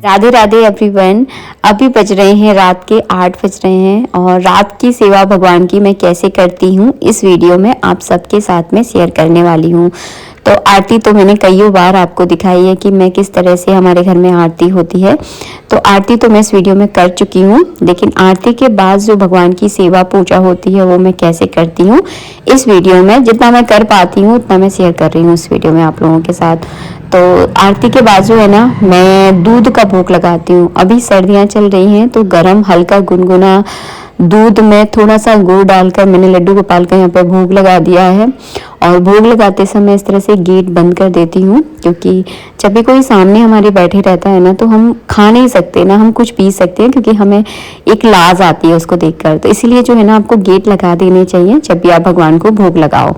Radhe Radhe everyone. अभी बज रहे हैं रात के 8 बज रहे हैं और रात की सेवा भगवान की मैं कैसे करती हूँ इस वीडियो में आप सबके साथ में शेयर करने वाली हूँ। तो आरती तो मैंने कईयों बार आपको दिखाई है कि मैं किस तरह से हमारे घर में आरती होती है। तो आरती तो मैं इस वीडियो में कर चुकी हूँ, लेकिन आरती के बाद जो भगवान की सेवा पूजा होती है वो मैं कैसे करती हूँ इस वीडियो में जितना मैं कर पाती हूँ उतना मैं शेयर कर रही हूँ इस वीडियो में आप लोगों के साथ। तो आरती के बाद जो है ना मैं दूध का भोग लगाती हूँ। अभी सर्दियाँ चल रही हैं तो गरम हल्का गुनगुना दूध में थोड़ा सा गुड़ डालकर मैंने लड्डू गोपाल का यहाँ पे भोग लगा दिया है। और भोग लगाते समय इस तरह से गेट बंद कर देती हूँ, क्योंकि जब भी कोई सामने हमारे बैठे रहता है ना तो हम खा नहीं सकते ना हम कुछ पी सकते हैं, क्योंकि हमें एक लाज आती है उसको देखकर। तो इसीलिए जो है ना आपको गेट लगा देने चाहिए जब भी आप भगवान को भोग लगाओ।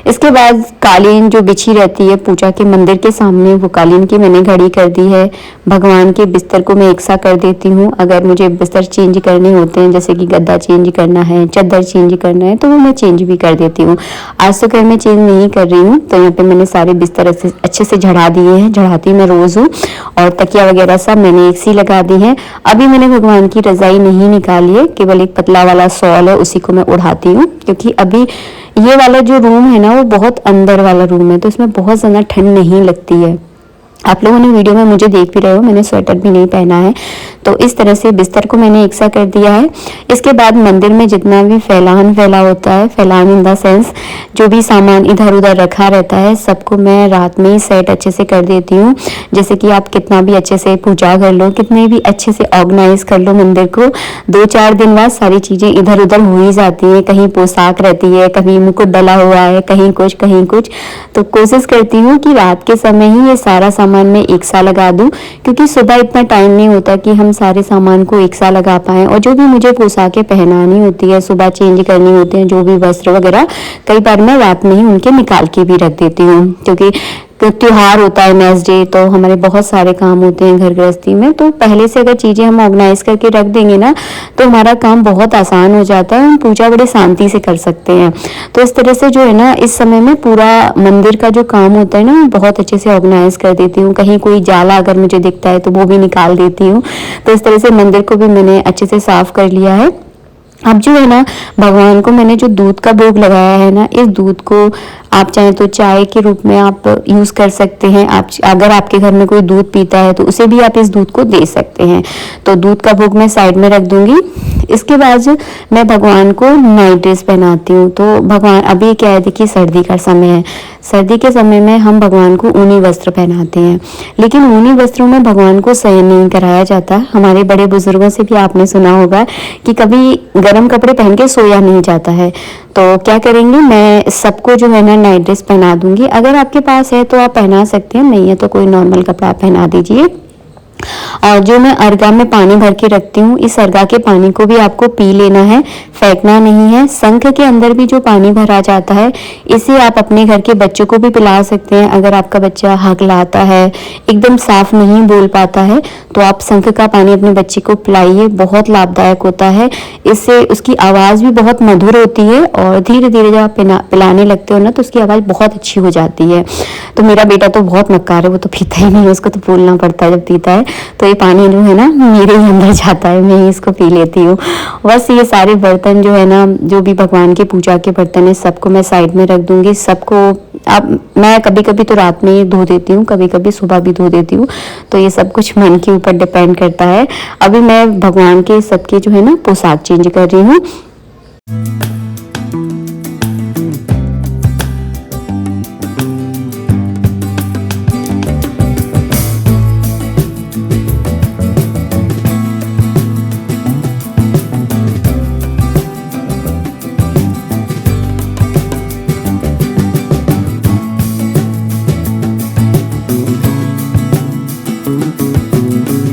इसके बाद कालीन जो बिछी रहती है पूजा के मंदिर के सामने, वो कालीन की मैंने घड़ी कर दी है। भगवान के बिस्तर को मैं एक सा कर देती हूँ। अगर मुझे बिस्तर चेंज करने होते हैं, जैसे कि गद्दा चेंज करना है, चादर चेंज करना है, तो वो मैं चेंज भी कर देती हूँ। आज तो खैर मैं चेंज नहीं कर रही हूँ। तो यहाँ पे मैंने सारे बिस्तर अच्छे से झड़ा दिए हैं, झड़ाती मैं रोज हूँ। और तकिया वगैरह सब मैंने एक सी लगा दी है। अभी मैंने भगवान की रजाई नहीं निकाली है, केवल एक पतला वाला शॉल है उसी को मैं उड़ाती हूँ, क्योंकि अभी ये वाला जो रूम है ना वो बहुत अंदर वाला रूम है, तो इसमें बहुत ज़्यादा ठंड नहीं लगती है। आप लोगों ने वीडियो में मुझे देख भी रहे हो, मैंने स्वेटर भी नहीं पहना है। तो इस तरह से बिस्तर को मैंने एक सा कर दिया है। इसके बाद मंदिर में जितना भी फैलान फैला होता है, फैलान इन द सेंस जो भी सामान इधर उधर रखा रहता है, सबको मैं रात में ही सेट अच्छे से कर देती हूँ। जैसे कि आप कितना भी अच्छे से पूजा कर लो, कितने भी अच्छे से ऑर्गेनाइज कर लो मंदिर को, 2-4 दिन बाद सारी चीज़ें इधर उधर हो ही जाती हैं। कहीं पोशाक रहती है, कहीं मुकुट डला हुआ है, कहीं कुछ कहीं कुछ। तो कोशिश करती हूँ कि रात के समय ही ये सारा सामान मैं एक सा लगा दूं, क्योंकि सुबह इतना टाइम नहीं होता कि हम सारे सामान को एक सा लगा पाएं। और जो भी मुझे पोशाकें पहनानी होती है, सुबह चेंज करनी होती हैं, जो भी वस्त्र वगैरह, कई बार मैं रात में ही उनके निकाल के भी रख देती हूँ, क्योंकि त्योहार होता है नेक्स्ट डे, तो हमारे बहुत सारे काम होते हैं घर गृहस्थी में। तो पहले से अगर चीज़ें हम ऑर्गेनाइज करके रख देंगे ना तो हमारा काम बहुत आसान हो जाता है, हम पूजा बड़े शांति से कर सकते हैं। तो इस तरह से जो है ना इस समय में पूरा मंदिर का जो काम होता है ना बहुत अच्छे से ऑर्गेनाइज कर देती हूँ। कहीं कोई जाला अगर मुझे दिखता है तो वो भी निकाल देती हूँ। तो इस तरह से मंदिर को भी मैंने अच्छे से साफ कर लिया है। अब जो है ना भगवान को मैंने जो दूध का भोग लगाया है ना, इस दूध को आप चाहें तो चाय के रूप में आप यूज़ कर सकते हैं। आप अगर आपके घर में कोई दूध पीता है तो उसे भी आप इस दूध को दे सकते हैं। तो दूध का भोग मैं साइड में रख दूंगी। इसके बाद मैं भगवान को नाइट ड्रेस पहनाती हूँ। तो भगवान अभी क्या है, देखिए सर्दी का समय है, सर्दी के समय में हम भगवान को ऊनी वस्त्र पहनाते हैं, लेकिन ऊनी वस्त्रों में भगवान को शयन नहीं कराया जाता। हमारे बड़े बुजुर्गों से भी आपने सुना होगा कि कभी गर्म कपड़े पहन के सोया नहीं जाता है। तो क्या करेंगे, मैं सबको जो है ना नाइट ड्रेस पहना दूंगी। अगर आपके पास है तो आप पहना सकते हैं, नहीं है तो कोई नॉर्मल कपड़ा पहना दीजिए। और जो मैं अर्गा में पानी भर के रखती हूँ, इस अर्गा के पानी को भी आपको पी लेना है, फेंकना नहीं है। शंख के अंदर भी जो पानी भरा जाता है इसे आप अपने घर के बच्चों को भी पिला सकते हैं। अगर आपका बच्चा हकलाता है, एकदम साफ नहीं बोल पाता है, तो आप शंख का पानी अपने बच्चे को पिलाइए, बहुत लाभदायक होता है। इससे उसकी आवाज़ भी बहुत मधुर होती है और धीरे धीरे जब आप पिलाने लगते हो ना तो उसकी आवाज़ बहुत अच्छी हो जाती है। तो मेरा बेटा तो बहुत मक्कार है, वो तो पीता ही नहीं है, उसको तो बोलना पड़ता है जब पीता है। तो ये पानी जो है ना मेरे ही अंदर जाता है, मैं ही इसको पी लेती हूँ। बस ये सारे बर्तन जो है ना, जो भी भगवान की पूजा के बर्तन है, सबको मैं साइड में रख दूंगी। सबको अब मैं कभी कभी तो रात में ही धो देती हूँ, कभी कभी सुबह भी धो देती हूँ। तो ये सब कुछ मन के ऊपर डिपेंड करता है। अभी मैं भगवान के सबके जो है ना पोशाक चेंज कर रही हूँ।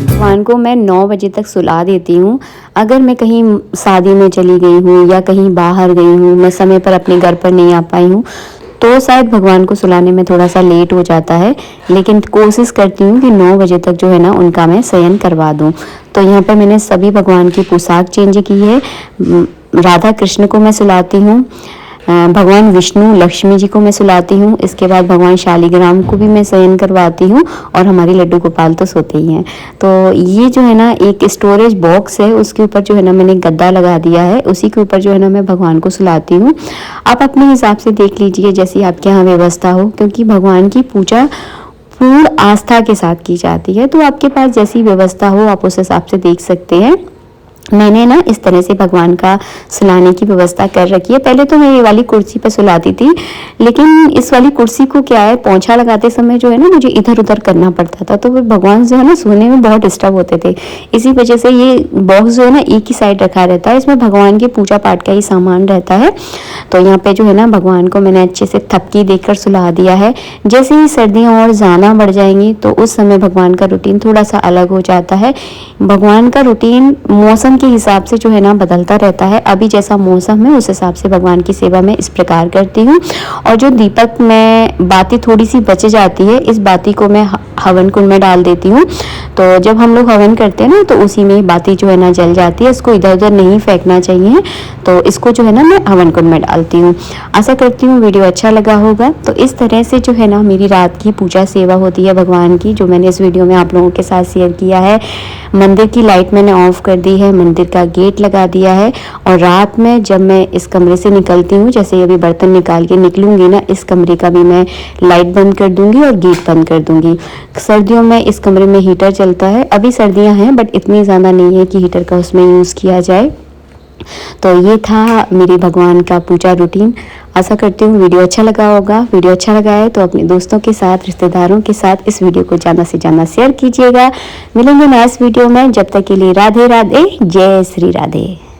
भगवान को मैं 9 बजे तक सुला देती हूँ। अगर मैं कहीं शादी में चली गई हूँ या कहीं बाहर गई हूँ, मैं समय पर अपने घर पर नहीं आ पाई हूँ, तो शायद भगवान को सुलाने में थोड़ा सा लेट हो जाता है, लेकिन कोशिश करती हूँ कि 9 बजे तक जो है ना उनका मैं शयन करवा दूँ। तो यहाँ पर मैंने सभी भगवान की पोशाक चेंज की है। राधा कृष्ण को मैं सुलाती हूँ, भगवान विष्णु लक्ष्मी जी को मैं सुलाती हूँ। इसके बाद भगवान शालिग्राम को भी मैं शयन करवाती हूँ और हमारी लड्डू गोपाल तो सोते ही हैं। तो ये जो है ना एक स्टोरेज बॉक्स है, उसके ऊपर जो है ना मैंने गद्दा लगा दिया है, उसी के ऊपर जो है ना मैं भगवान को सुलाती हूँ। आप अपने हिसाब से देख लीजिए जैसी आपके यहाँ व्यवस्था हो, क्योंकि भगवान की पूजा पूर्ण आस्था के साथ की जाती है। तो आपके पास जैसी व्यवस्था हो आप उस हिसाब से देख सकते हैं। मैंने ना इस तरह से भगवान का सुलाने की व्यवस्था कर रखी है। पहले तो मैं ये वाली कुर्सी पर सुलाती थी, लेकिन इस वाली कुर्सी को क्या है, पोंछा लगाते समय जो है ना मुझे इधर उधर करना पड़ता था, तो फिर भगवान जो है ना सोने में बहुत डिस्टर्ब होते थे। इसी वजह से ये बॉक्स जो है ना एक ही साइड रखा रहता है, इसमें भगवान की पूजा पाठ का ही सामान रहता है। तो यहाँ पे जो है ना भगवान को मैंने अच्छे से थपकी देकर सुला दिया है। जैसे ही सर्दियाँ और ज़्यादा बढ़ जाएंगी तो उस समय भगवान का रूटीन थोड़ा सा अलग हो जाता है। भगवान का रूटीन मौसम के हिसाब से जो है ना बदलता रहता है। अभी जैसा मौसम है उस हिसाब से भगवान की सेवा मैं इस प्रकार करती हूँ। और जो दीपक में बाती थोड़ी सी बच जाती है, इस बाती को मैं हवन कुंड में डाल देती हूँ। तो जब हम लोग हवन करते हैं ना तो उसी में बाती जो है ना जल जाती है, इसको इधर उधर नहीं फेंकना चाहिए। तो इसको जो है ना मैं हवन कुंड में डालती हूँ। आशा करती हूँ वीडियो अच्छा लगा होगा। तो इस तरह से जो है ना मेरी रात की पूजा सेवा होती है भगवान की, जो मैंने इस वीडियो में आप लोगों के साथ शेयर किया है। मंदिर की लाइट मैंने ऑफ कर दी है, मंदिर का गेट लगा दिया है। और रात में जब मैं इस कमरे से निकलती हूँ, जैसे अभी बर्तन निकाल के निकलूंगी ना, इस कमरे का भी मैं लाइट बंद कर दूंगी और गेट बंद कर दूंगी। सर्दियों में इस कमरे में हीटर चलता है। अभी सर्दियां हैं बट इतनी ज़्यादा नहीं है कि हीटर का उसमें यूज़ किया जाए। तो ये था मेरी भगवान का पूजा रूटीन। आशा करती हूँ वीडियो अच्छा लगा होगा। वीडियो अच्छा लगा है तो अपने दोस्तों के साथ, रिश्तेदारों के साथ इस वीडियो को ज़्यादा से ज़्यादा शेयर कीजिएगा। मिलेंगे नेक्स्ट वीडियो में, जब तक के लिए राधे राधे, जय श्री राधे।